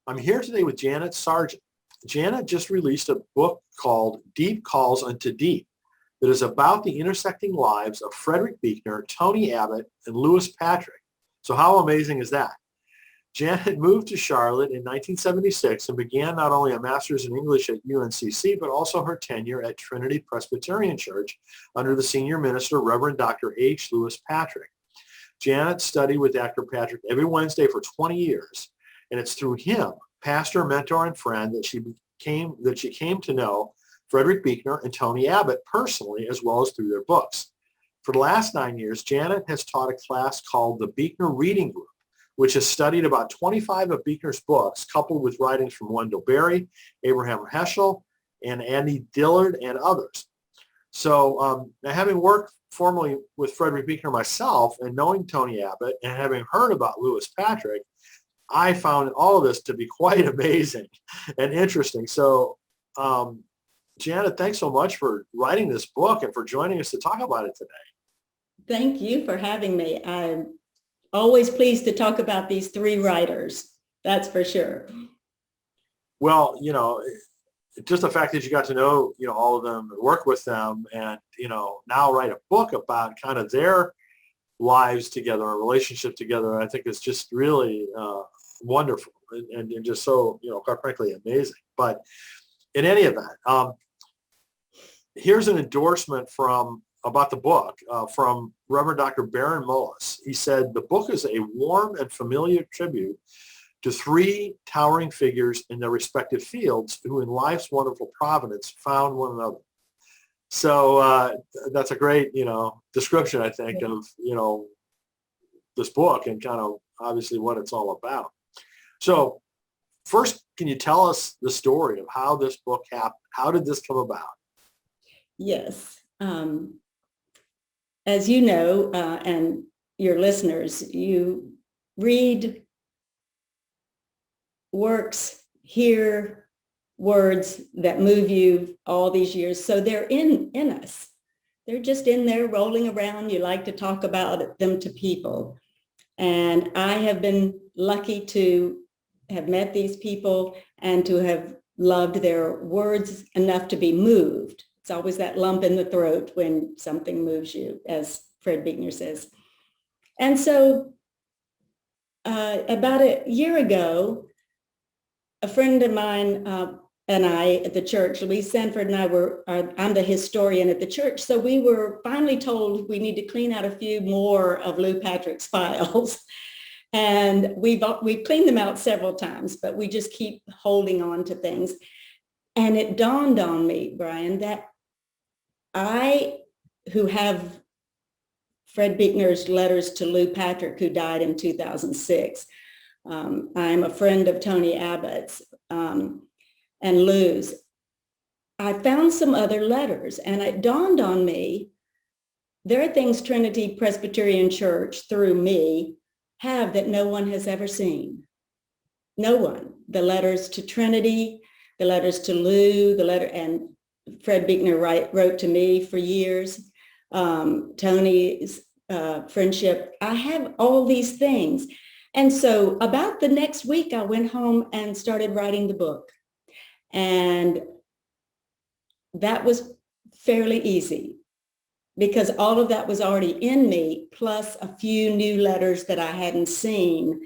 I'm here today with Janet Sarjeant. Janet just released a book called Deep Calls Unto Deep that is about the intersecting lives of Frederick Buechner, Tony Abbott, and Louis Patrick. So how amazing is that? Janet moved to Charlotte in 1976 and began not only a master's in English at UNCC, but also her tenure at Trinity Presbyterian Church under the senior minister, Reverend Dr. H. Louis Patrick. Janet studied with Dr. Patrick every Wednesday for 20 years, and it's through him, pastor, mentor, and friend, that she came to know Frederick Buechner and Tony Abbott personally, as well as through their books. For the last 9 years, Janet has taught a class called the Buechner Reading Group, which has studied about 25 of Buechner's books, coupled with writings from Wendell Berry, Abraham Heschel, and Andy Dillard, and others. So having worked formerly with Frederick Buechner myself and knowing Tony Abbott and having heard about Louis Patrick, I found all of this to be quite amazing and interesting. So, Janet, thanks so much for writing this book and for joining us to talk about it today. Thank you for having me. I'm always pleased to talk about these three writers. That's for sure. Well, just the fact that you got to know, all of them, work with them, and, now write a book about kind of their lives together, a relationship together, I think is just really wonderful and just so, quite frankly, amazing. But in any event, here's an endorsement about the book from Reverend Dr. Baron Mullis. He said, the book is a warm and familiar tribute to three towering figures in their respective fields who in life's wonderful providence found one another. So that's a great, description, I think, of, this book and kind of obviously what it's all about. So first, can you tell us the story of how this book happened? How did this come about? Yes. As you know, and your listeners, you read works, hear words that move you all these years. So they're in us. They're just in there rolling around. You like to talk about them to people. And I have been lucky to have met these people and to have loved their words enough to be moved. It's always that lump in the throat when something moves you, as Fred Buechner says. And so about a year ago, a friend of mine and I at the church, Louise Sanford and I'm the historian at the church. So we were finally told we need to clean out a few more of Lou Patrick's files. And we've cleaned them out several times, but we just keep holding on to things. And it dawned on me, Brian, that I, who have Fred Buechner's letters to Lou Patrick, who died in 2006, I'm a friend of Tony Abbott's and Lou's. I found some other letters, and it dawned on me, there are things Trinity Presbyterian Church, through me, have that no one has ever seen. No one. The letters to Trinity, the letters to Lou, and Fred Buechner wrote to me for years, Tony's friendship. I have all these things. And so about the next week, I went home and started writing the book. And that was fairly easy because all of that was already in me, plus a few new letters that I hadn't seen.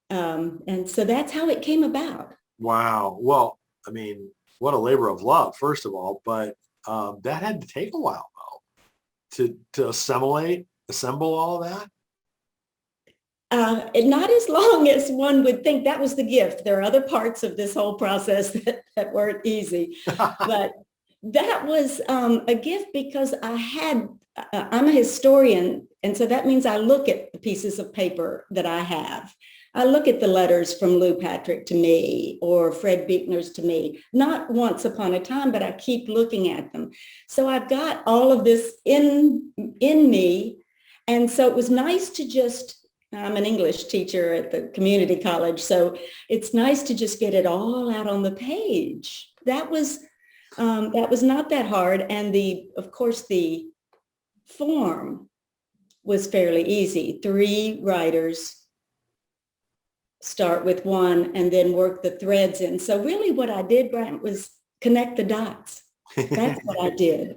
And so that's how it came about. Wow. Well, I mean, what a labor of love, first of all, but that had to take a while, though, to assemble all of that. Not as long as one would think. That was the gift. There are other parts of this whole process that weren't easy, but that was a gift because I'm a historian. And so that means I look at the pieces of paper that I have. I look at the letters from Lou Patrick to me or Fred Buechner's to me, not once upon a time, but I keep looking at them. So I've got all of this in me. And so it was nice to I'm an English teacher at the community college, so it's nice to just get it all out on the page. That was not that hard. And of course, the form was fairly easy. 3 writers start with one and then work the threads in. So really what I did, Grant, was connect the dots. That's what I did.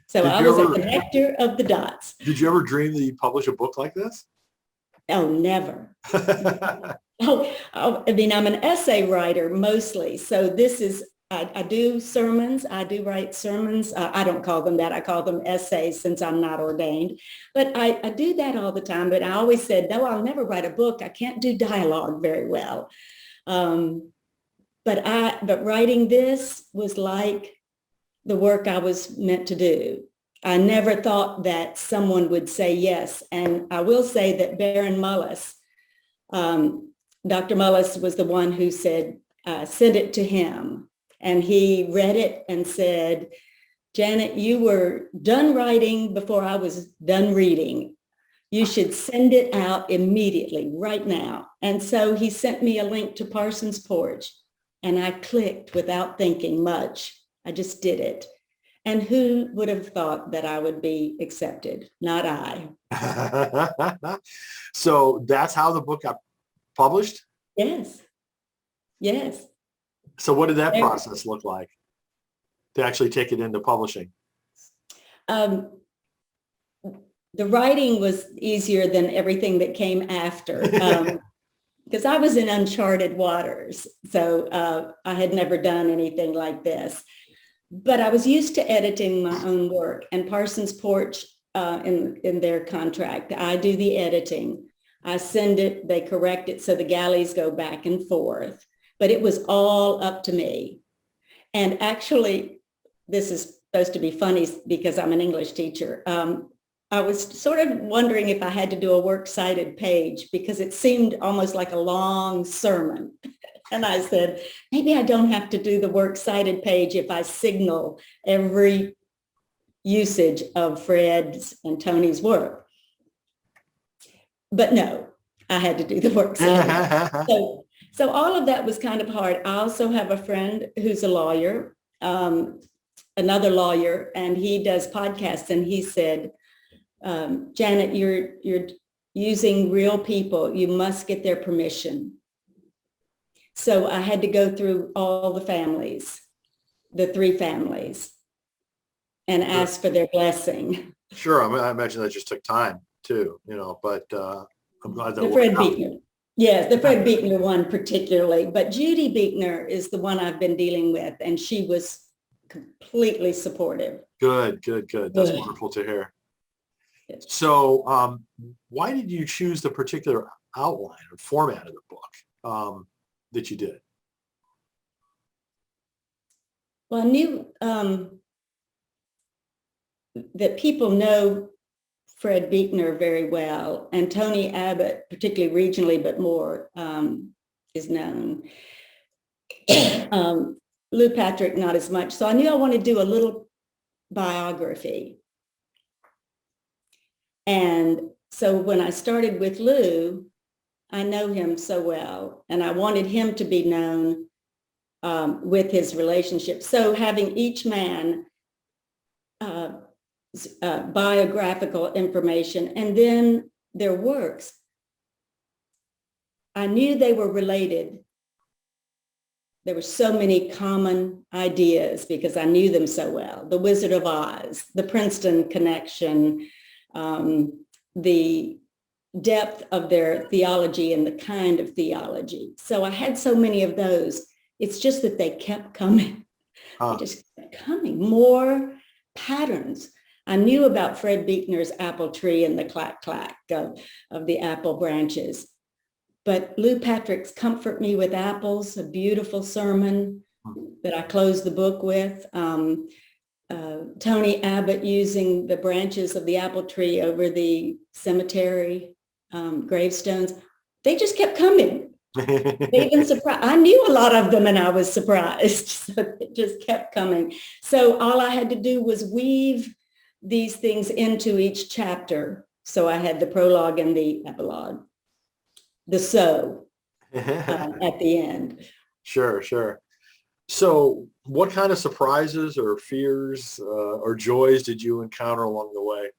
So I was a connector of the dots. Did you ever dream that you'd publish a book like this? Oh, never. I mean, I'm an essay writer mostly. So this is, I do sermons. I do write sermons. I don't call them that. I call them essays since I'm not ordained. But I do that all the time. But I always said, no, I'll never write a book. I can't do dialogue very well. But writing this was like the work I was meant to do. I never thought that someone would say yes. And I will say that Baron Mullis, Dr. Mullis was the one who said, send it to him. And he read it and said, Janet, you were done writing before I was done reading. You should send it out immediately, right now. And so he sent me a link to Parsons Porch, and I clicked without thinking much. I just did it. And who would have thought that I would be accepted? Not I. So that's how the book got published? Yes. Yes. So what did that process look like to actually take it into publishing? The writing was easier than everything that came after, because I was in uncharted waters. So I had never done anything like this. But I was used to editing my own work, and Parsons Porch, in their contract, I do the editing. I send it, they correct it, so the galleys go back and forth. But it was all up to me. And actually, this is supposed to be funny because I'm an English teacher. I was sort of wondering if I had to do a works cited page because it seemed almost like a long sermon. And I said, maybe I don't have to do the works cited page if I signal every usage of Fred's and Tony's work. But no, I had to do the works cited. So all of that was kind of hard. I also have a friend who's a lawyer, another lawyer, and he does podcasts. And he said, Janet, you're using real people. You must get their permission. So I had to go through all the families, the 3 families, and ask for their blessing. Sure. I mean, I imagine that just took time too, but I'm glad that the Fred Buechner. Yes, the Fred Buechner one particularly, but Judy Buechner is the one I've been dealing with, and she was completely supportive. Good. That's wonderful to hear. Yes. So why did you choose the particular outline or format of the book that you did? Well, I knew that people know Fred Buechner very well, and Tony Abbott, particularly regionally, but more is known. Lou Patrick, not as much. So I knew I wanted to do a little biography. And so when I started with Lou, I know him so well, and I wanted him to be known with his relationship. So having each man biographical information and then their works, I knew they were related. There were so many common ideas because I knew them so well. The Wizard of Oz, the Princeton connection, the depth of their theology and the kind of theology. So I had so many of those. It's just that they kept coming. They just kept coming. More patterns. I knew about Fred Buechner's apple tree and the clack-clack of the apple branches. But Lou Patrick's Comfort Me with Apples, a beautiful sermon that I closed the book with. Tony Abbott using the branches of the apple tree over the cemetery gravestones. They just kept coming. They even surprised. I knew a lot of them and I was surprised. So it just kept coming. So all I had to do was weave these things into each chapter. So I had the prologue and the epilogue, the so at the end. Sure. So what kind of surprises or fears or joys did you encounter along the way?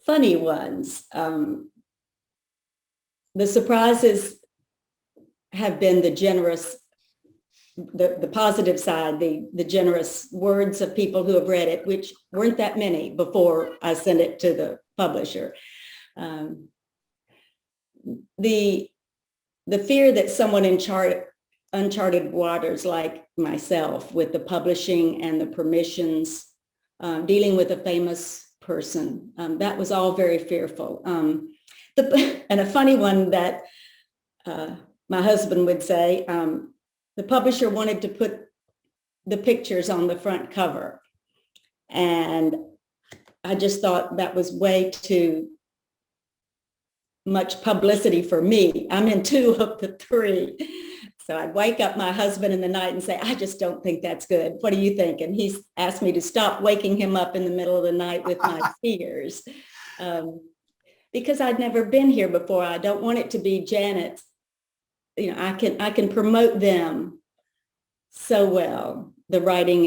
Funny ones. the surprises have been the generous, the positive side, the generous words of people who have read it, which weren't that many before I sent it to the publisher. The fear that someone in uncharted waters like myself, with the publishing and the permissions, dealing with a famous person, that was all very fearful. And a funny one that my husband would say, the publisher wanted to put the pictures on the front cover. And I just thought that was way too much publicity for me. I'm in 2 of the 3. So I'd wake up my husband in the night and say, I just don't think that's good. What do you think? And he's asked me to stop waking him up in the middle of the night with my fears. Because I'd never been here before. I don't want it to be Janet's. You know, I can promote them so well. Their writing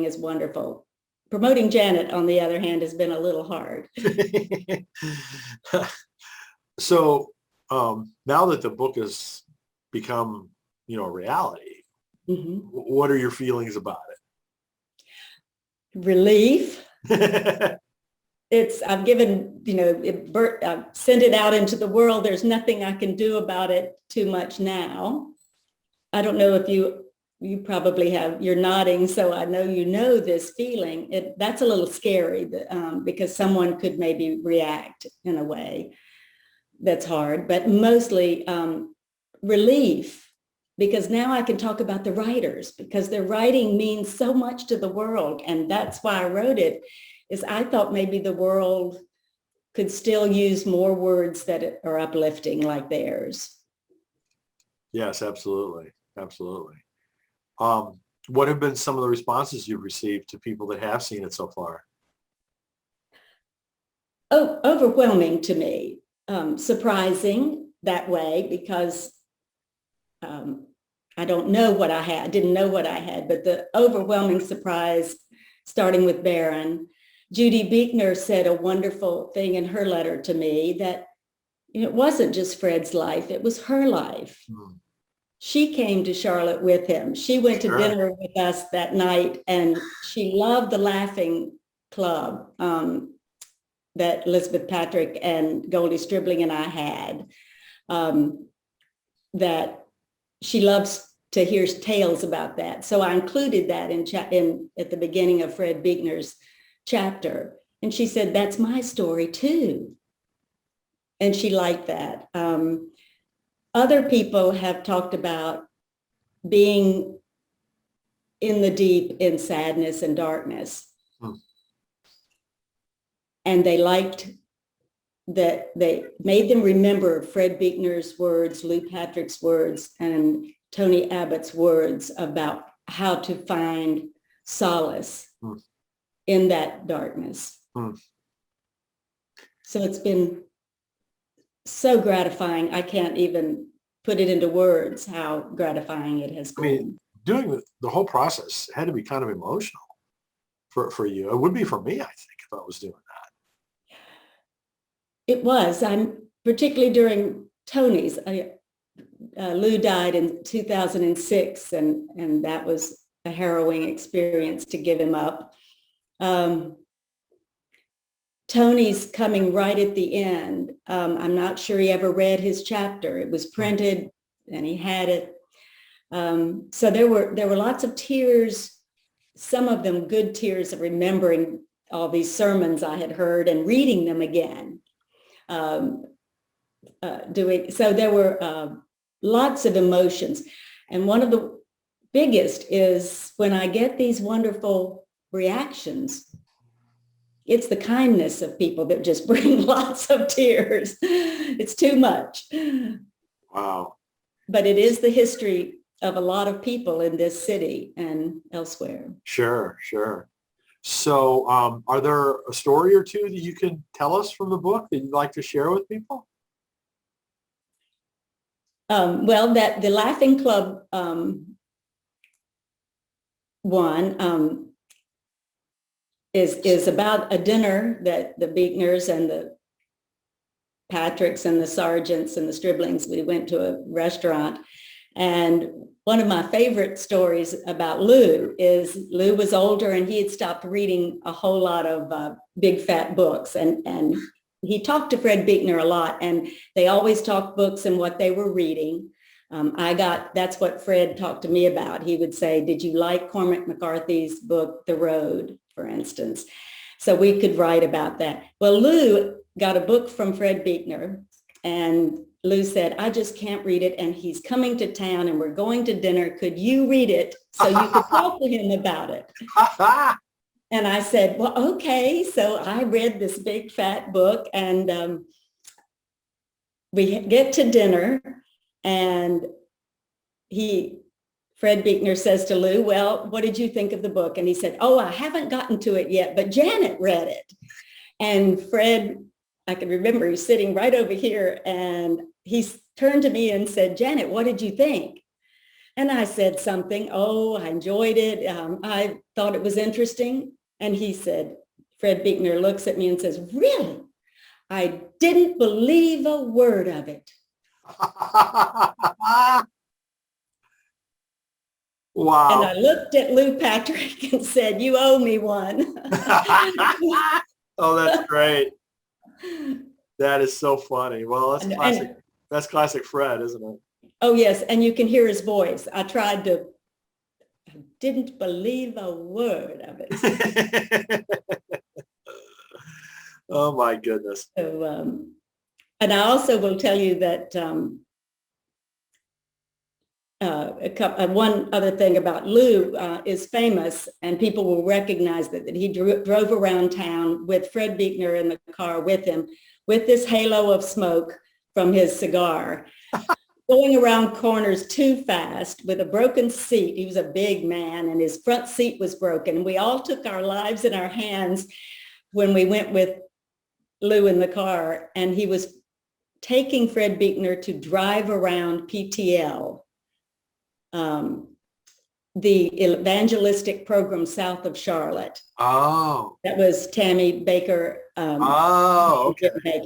is wonderful. Promoting Janet, on the other hand, has been a little hard. So now that the book has become, a reality, what are your feelings about it? Relief. I've given, I've sent it out into the world. There's nothing I can do about it too much now. I don't know if you probably have, you're nodding, so I know you know this feeling. That's a little scary because someone could maybe react in a way that's hard, but mostly relief, because now I can talk about the writers, because their writing means so much to the world. And that's why I wrote it, is I thought maybe the world could still use more words that are uplifting like theirs. Yes, absolutely. Absolutely. What have been some of the responses you've received to people that have seen it so far? Oh, overwhelming to me. Surprising that way, because I don't know what I had, didn't know what I had, but the overwhelming surprise, starting with Barron. Judy Buechner said a wonderful thing in her letter to me, that it wasn't just Fred's life, it was her life. She came to Charlotte with him. She went to dinner with us that night, and she loved the Laughing Club that Elizabeth Patrick and Goldie Stribling and I had, that she loves to hear tales about that. So I included that at the beginning of Fred Buechner's chapter. And she said, that's my story too. And she liked that. Other people have talked about being in the deep in sadness and darkness. And they liked that they made them remember Fred Buechner's words, Lou Patrick's words, and Tony Abbott's words about how to find solace in that darkness. So it's been so gratifying. I can't even put it into words how gratifying it has been. I mean, doing the whole process had to be kind of emotional for you. It would be for me, I think, if I was doing that. It was. I'm particularly during Tony's. Lou died in 2006, and that was a harrowing experience to give him up. Tony's coming right at the end. I'm not sure he ever read his chapter. It was printed, and he had it. So there were lots of tears. Some of them good tears of remembering all these sermons I had heard and reading them again. So there were lots of emotions, and one of the biggest is when I get these wonderful reactions. It's the kindness of people that just bring lots of tears. It's too much. Wow. But it is the history of a lot of people in this city and elsewhere. Sure. So are there a story or two that you can tell us from the book that you'd like to share with people? Well, that the Laughing Club one is about a dinner that the Buechners and the Patricks and the Sarjeants and the Striblings. We went to a restaurant, and one of my favorite stories about Lou is Lou was older and he had stopped reading a whole lot of big fat books, and he talked to Fred Buechner a lot, and they always talked books and what they were reading. That's what Fred talked to me about. He would say, did you like Cormac McCarthy's book, The Road, for instance? So we could write about that. Well, Lou got a book from Fred Buechner, and Lou said, I just can't read it, and he's coming to town and we're going to dinner. Could you read it so you could talk to him about it? And I said, well, okay. So I read this big fat book, and we get to dinner, and Fred Buechner says to Lou, well, what did you think of the book? And he said, oh, I haven't gotten to it yet, but Janet read it. And Fred, I can remember he's sitting right over here, and he turned to me and said, Janet, what did you think? And I said something, oh, I enjoyed it. I thought it was interesting. And he said, Fred Buechner looks at me and says, really? I didn't believe a word of it. Wow. And I looked at Lou Patrick and said, you owe me one. Oh, that's great. That is so funny. Well, that's classic. That's classic Fred, isn't it? Oh, yes. And you can hear his voice. I didn't believe a word of it. Oh, my goodness. So, and I also will tell you that one other thing about Lou is famous, and people will recognize that he drove around town with Fred Buechner in the car with him, with this halo of smoke from his cigar, going around corners too fast with a broken seat. He was a big man, and his front seat was broken. We all took our lives in our hands when we went with Lou in the car, and he was taking Fred Buechner to drive around PTL, the evangelistic program south of Charlotte. Oh. That was Tammy Baker. Okay.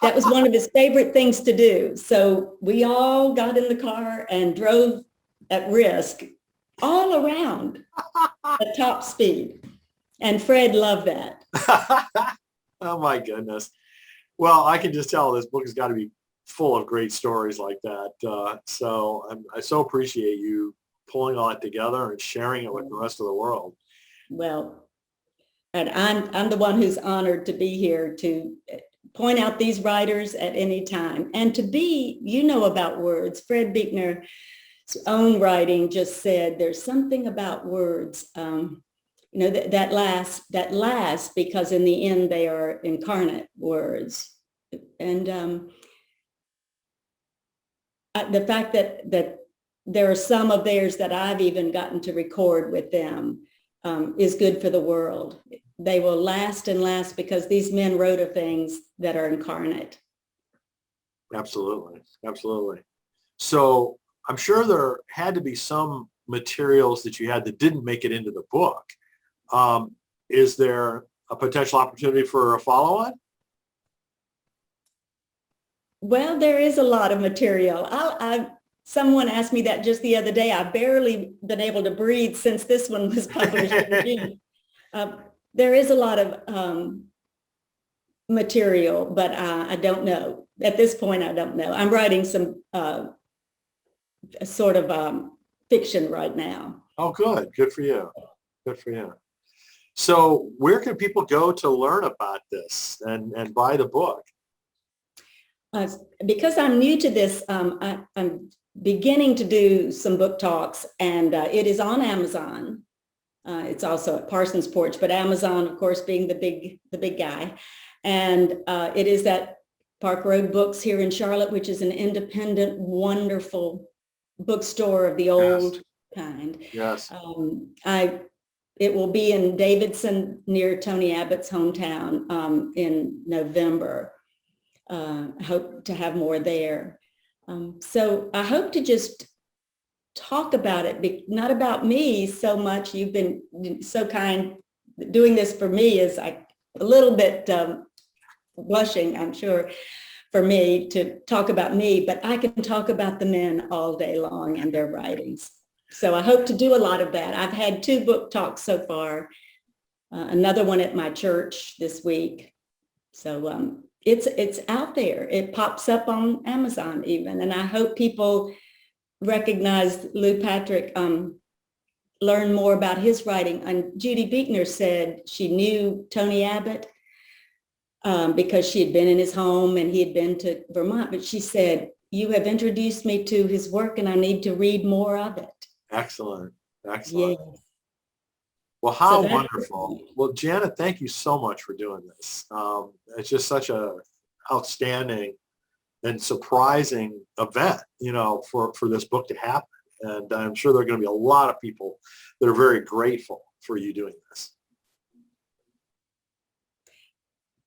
That was one of his favorite things to do. So we all got in the car and drove at risk all around at top speed. And Fred loved that. Oh, my goodness. Well, I can just tell this book has got to be full of great stories like that. So I so appreciate you pulling all it together and sharing it with the rest of the world. Well, and I'm the one who's honored to be here to point out these writers at any time. And to be, about words. Fred Buechner's own writing just said there's something about words, that lasts because in the end they are incarnate words. And the fact that there are some of theirs that I've even gotten to record with them is good for the world. They will last and last because these men wrote of things that are incarnate. Absolutely. Absolutely. So I'm sure there had to be some materials that you had that didn't make it into the book. Is there a potential opportunity for a follow-on? Well, there is a lot of material. Someone asked me that just the other day. I've barely been able to breathe since this one was published in June. There is a lot of material, but I don't know. At this point, I don't know. I'm writing some sort of fiction right now. Oh, good. Good for you. Good for you. So where can people go to learn about this and buy the book? Because I'm new to this, I'm beginning to do some book talks, and it is on Amazon. It's also at Parsons Porch, but Amazon, of course, being the big guy. And it is at Park Road Books here in Charlotte, which is an independent, wonderful bookstore of the old kind. Yes. It will be in Davidson near Tony Abbott's hometown in November. I hope to have more there. So I hope to just talk about it, not about me so much. You've been so kind. Doing this for me is a little bit blushing, I'm sure, for me to talk about me, but I can talk about the men all day long and their writings. So I hope to do a lot of that. I've had 2 book talks so far, another one at my church this week. So it's out there. It pops up on Amazon even. And I hope people recognize Lou Patrick, learn more about his writing. And Judy Buechner said she knew Tony Abbott because she had been in his home and he had been to Vermont. But she said, you have introduced me to his work and I need to read more of it. Excellent. Excellent. Yes. Well, how wonderful. Well, Janet, thank you so much for doing this. It's just such a outstanding and surprising event, for this book to happen. And I'm sure there are going to be a lot of people that are very grateful for you doing this.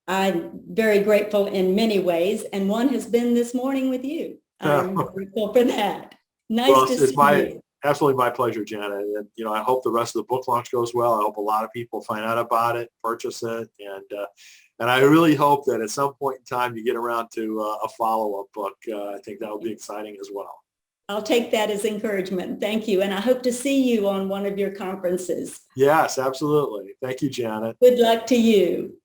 I'm very grateful in many ways, and one has been this morning with you. I'm grateful for that. Nice to see you. Absolutely my pleasure, Janet. And, I hope the rest of the book launch goes well. I hope a lot of people find out about it, purchase it. And I really hope that at some point in time you get around to a follow-up book. I think that will be exciting as well. I'll take that as encouragement. Thank you. And I hope to see you on one of your conferences. Yes, absolutely. Thank you, Janet. Good luck to you.